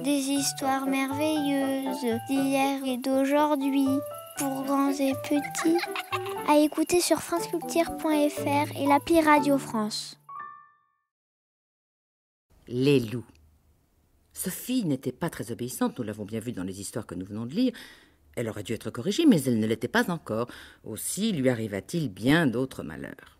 Des histoires merveilleuses d'hier et d'aujourd'hui, pour grands et petits. À écouter sur franceculture.fr et l'appli Radio France. Les loups. Sophie n'était pas très obéissante, nous l'avons bien vu dans les histoires que nous venons de lire. Elle aurait dû être corrigée, mais elle ne l'était pas encore. Aussi lui arriva-t-il bien d'autres malheurs.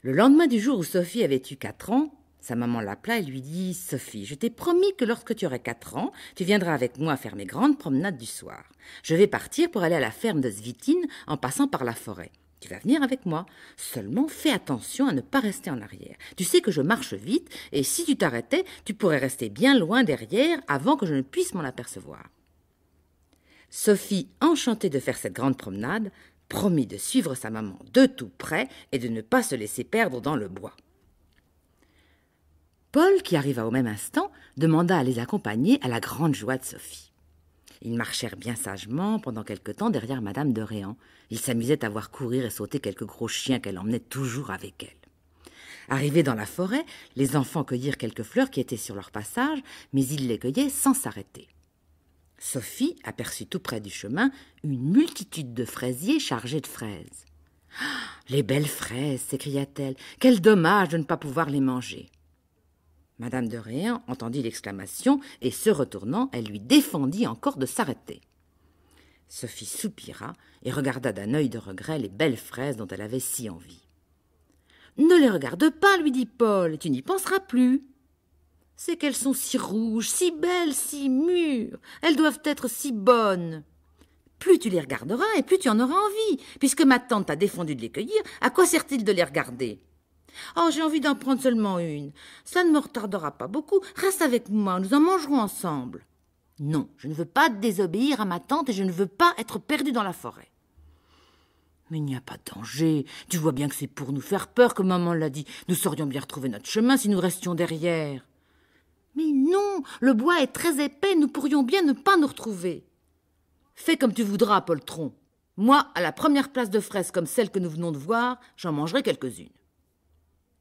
Le lendemain du jour où Sophie avait eu 4 ans, sa maman l'appela et lui dit « Sophie, je t'ai promis que lorsque tu aurais 4 ans, tu viendras avec moi faire mes grandes promenades du soir. Je vais partir pour aller à la ferme de Svitine en passant par la forêt. Tu vas venir avec moi. Seulement fais attention à ne pas rester en arrière. Tu sais que je marche vite et si tu t'arrêtais, tu pourrais rester bien loin derrière avant que je ne puisse m'en apercevoir. » Sophie, enchantée de faire cette grande promenade, promit de suivre sa maman de tout près et de ne pas se laisser perdre dans le bois. Paul, qui arriva au même instant, demanda à les accompagner à la grande joie de Sophie. Ils marchèrent bien sagement pendant quelque temps derrière Madame de Réan. Ils s'amusaient à voir courir et sauter quelques gros chiens qu'elle emmenait toujours avec elle. Arrivés dans la forêt, les enfants cueillirent quelques fleurs qui étaient sur leur passage, mais ils les cueillaient sans s'arrêter. Sophie aperçut tout près du chemin une multitude de fraisiers chargés de fraises. « Les belles fraises !» s'écria-t-elle. « Quel dommage de ne pas pouvoir les manger !» Madame de Réan entendit l'exclamation et, se retournant, elle lui défendit encore de s'arrêter. Sophie soupira et regarda d'un œil de regret les belles fraises dont elle avait si envie. « Ne les regarde pas, lui dit Paul, et tu n'y penseras plus. C'est qu'elles sont si rouges, si belles, si mûres. Elles doivent être si bonnes. Plus tu les regarderas et plus tu en auras envie. Puisque ma tante t'a défendu de les cueillir, à quoi sert-il de les regarder ? Oh, j'ai envie d'en prendre seulement une. Ça ne me retardera pas beaucoup. Reste avec moi, nous en mangerons ensemble. Non, je ne veux pas désobéir à ma tante et je ne veux pas être perdue dans la forêt. Mais il n'y a pas de danger. Tu vois bien que c'est pour nous faire peur que maman l'a dit. Nous saurions bien retrouver notre chemin si nous restions derrière. Mais non, le bois est très épais, nous pourrions bien ne pas nous retrouver. Fais comme tu voudras, poltron. Moi, à la première place de fraises comme celle que nous venons de voir, j'en mangerai quelques-unes.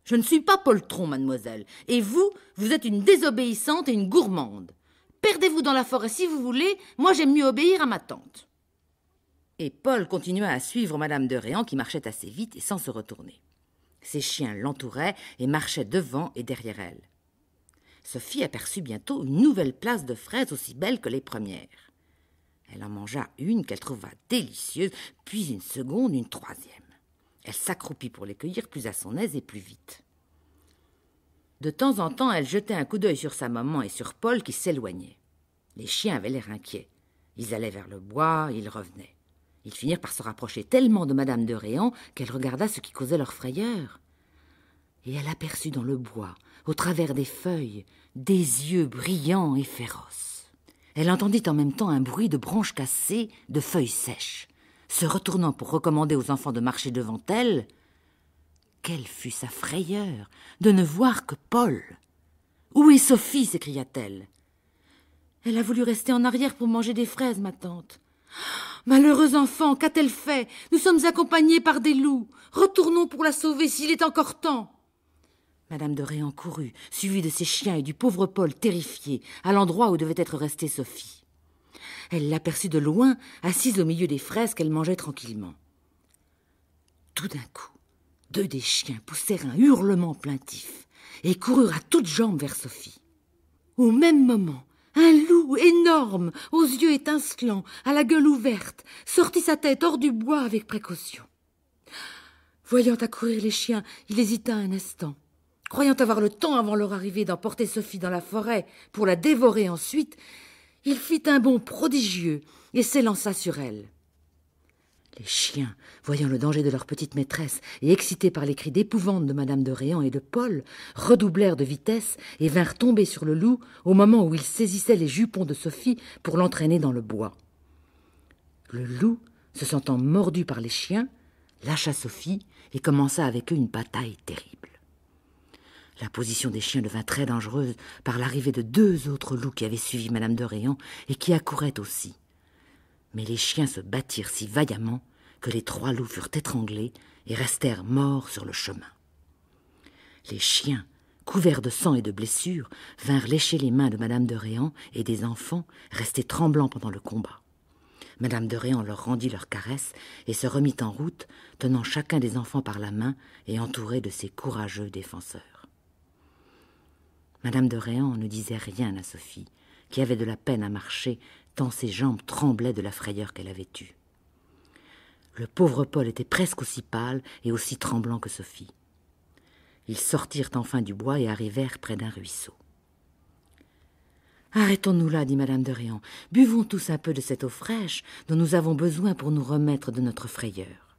Je ne suis pas poltron, mademoiselle, et vous, vous êtes une désobéissante et une gourmande. Perdez-vous dans la forêt si vous voulez, moi j'aime mieux obéir à ma tante. Et Paul continua à suivre Madame de Réan qui marchait assez vite et sans se retourner. Ses chiens l'entouraient et marchaient devant et derrière elle. Sophie aperçut bientôt une nouvelle place de fraises aussi belle que les premières. Elle en mangea une qu'elle trouva délicieuse, puis une seconde, une troisième. Elle s'accroupit pour les cueillir plus à son aise et plus vite. De temps en temps, elle jetait un coup d'œil sur sa maman et sur Paul qui s'éloignaient. Les chiens avaient l'air inquiets. Ils allaient vers le bois, ils revenaient. Ils finirent par se rapprocher tellement de Madame de Réan qu'elle regarda ce qui causait leur frayeur. Et elle aperçut dans le bois, au travers des feuilles, des yeux brillants et féroces. Elle entendit en même temps un bruit de branches cassées, de feuilles sèches. Se retournant pour recommander aux enfants de marcher devant elle, quelle fut sa frayeur de ne voir que Paul. « Où est Sophie ?» s'écria-t-elle. « Elle a voulu rester en arrière pour manger des fraises, ma tante. »« Malheureux enfant, qu'a-t-elle fait ? Nous sommes accompagnés par des loups. Retournons pour la sauver s'il est encore temps. » Madame de Réan courut, suivie de ses chiens et du pauvre Paul terrifié, à l'endroit où devait être restée Sophie. Elle l'aperçut de loin, assise au milieu des fraises qu'elle mangeait tranquillement. Tout d'un coup, 2 des chiens poussèrent un hurlement plaintif et coururent à toutes jambes vers Sophie. Au même moment, un loup énorme, aux yeux étincelants, à la gueule ouverte, sortit sa tête hors du bois avec précaution. Voyant accourir les chiens, il hésita un instant. Croyant avoir le temps avant leur arrivée d'emporter Sophie dans la forêt pour la dévorer ensuite, il fit un bond prodigieux et s'élança sur elle. Les chiens, voyant le danger de leur petite maîtresse et excités par les cris d'épouvante de Madame de Réan et de Paul, redoublèrent de vitesse et vinrent tomber sur le loup au moment où il saisissait les jupons de Sophie pour l'entraîner dans le bois. Le loup, se sentant mordu par les chiens, lâcha Sophie et commença avec eux une bataille terrible. La position des chiens devint très dangereuse par l'arrivée de 2 autres loups qui avaient suivi Madame de Réan et qui accouraient aussi. Mais les chiens se battirent si vaillamment que les 3 loups furent étranglés et restèrent morts sur le chemin. Les chiens, couverts de sang et de blessures, vinrent lécher les mains de Madame de Réan et des enfants, restés tremblants pendant le combat. Madame de Réan leur rendit leurs caresses et se remit en route, tenant chacun des enfants par la main et entourée de ses courageux défenseurs. Madame de Réan ne disait rien à Sophie, qui avait de la peine à marcher, tant ses jambes tremblaient de la frayeur qu'elle avait eue. Le pauvre Paul était presque aussi pâle et aussi tremblant que Sophie. Ils sortirent enfin du bois et arrivèrent près d'un ruisseau. « Arrêtons-nous là, dit Madame de Réan. Buvons tous un peu de cette eau fraîche dont nous avons besoin pour nous remettre de notre frayeur. »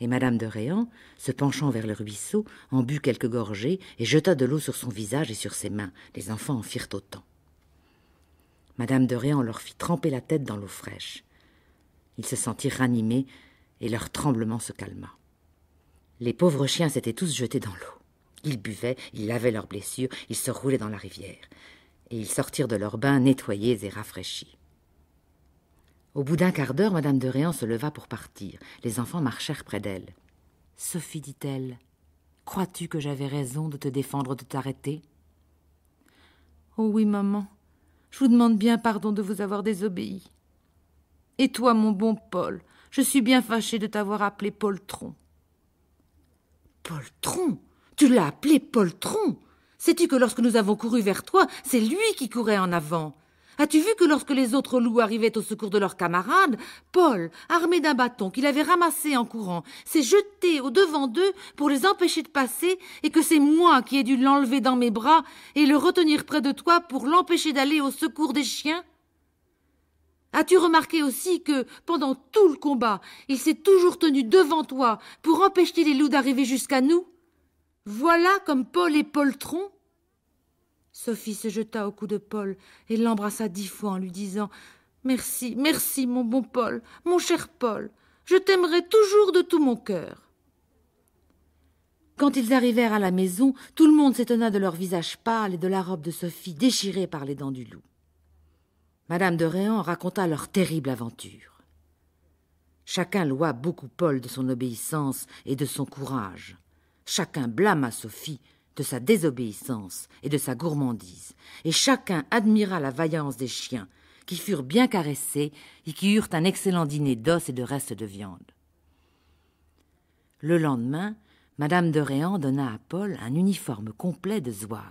Et Madame de Réan, se penchant vers le ruisseau, en but quelques gorgées et jeta de l'eau sur son visage et sur ses mains. Les enfants en firent autant. Madame de Réan leur fit tremper la tête dans l'eau fraîche. Ils se sentirent ranimés et leur tremblement se calma. Les pauvres chiens s'étaient tous jetés dans l'eau. Ils buvaient, ils lavaient leurs blessures, ils se roulaient dans la rivière. Et ils sortirent de leur bain nettoyés et rafraîchis. Au bout d'un quart d'heure, Madame de Réan se leva pour partir. Les enfants marchèrent près d'elle. « Sophie, dit-elle, crois-tu que j'avais raison de te défendre de t'arrêter ?»« Oh oui, maman, je vous demande bien pardon de vous avoir désobéi. Et toi, mon bon Paul, je suis bien fâchée de t'avoir appelé poltron. »« Poltron ? Tu l'as appelé poltron ? Sais-tu que lorsque nous avons couru vers toi, c'est lui qui courait en avant ? As-tu vu que lorsque les autres loups arrivaient au secours de leurs camarades, Paul, armé d'un bâton qu'il avait ramassé en courant, s'est jeté au-devant d'eux pour les empêcher de passer et que c'est moi qui ai dû l'enlever dans mes bras et le retenir près de toi pour l'empêcher d'aller au secours des chiens ? As-tu remarqué aussi que, pendant tout le combat, il s'est toujours tenu devant toi pour empêcher les loups d'arriver jusqu'à nous ? Voilà comme Paul est poltron. » Sophie se jeta au cou de Paul et l'embrassa 10 fois en lui disant « Merci, merci, mon bon Paul, mon cher Paul, je t'aimerai toujours de tout mon cœur. » Quand ils arrivèrent à la maison, tout le monde s'étonna de leur visage pâle et de la robe de Sophie déchirée par les dents du loup. Madame de Réan raconta leur terrible aventure. Chacun loua beaucoup Paul de son obéissance et de son courage. Chacun blâma Sophie de sa désobéissance et de sa gourmandise, et chacun admira la vaillance des chiens, qui furent bien caressés et qui eurent un excellent dîner d'os et de restes de viande. Le lendemain, Madame de Réan donna à Paul un uniforme complet de zouave.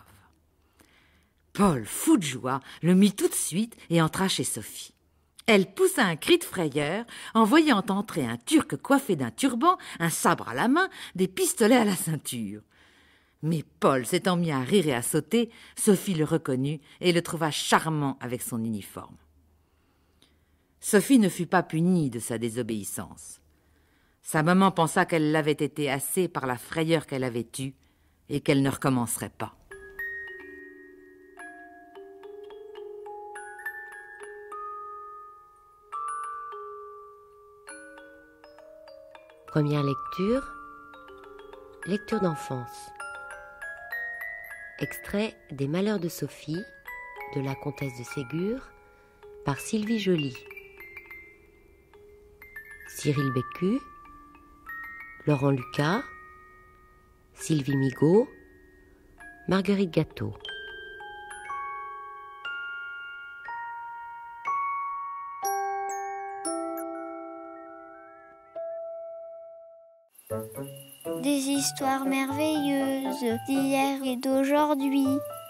Paul, fou de joie, le mit tout de suite et entra chez Sophie. Elle poussa un cri de frayeur en voyant entrer un Turc coiffé d'un turban, un sabre à la main, des pistolets à la ceinture. Mais Paul s'étant mis à rire et à sauter, Sophie le reconnut et le trouva charmant avec son uniforme. Sophie ne fut pas punie de sa désobéissance. Sa maman pensa qu'elle l'avait été assez par la frayeur qu'elle avait eue et qu'elle ne recommencerait pas. Première lecture, lecture d'enfance. Extrait des Malheurs de Sophie, de la comtesse de Ségur, par Sylvie Joly. Cyril Bécu, Laurent Lucas, Sylvie Migaud, Marguerite Gâteau. Des histoires merveilleuses d'hier et d'aujourd'hui,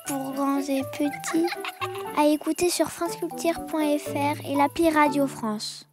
pour grands et petits, à écouter sur franceculture.fr et l'appli Radio France.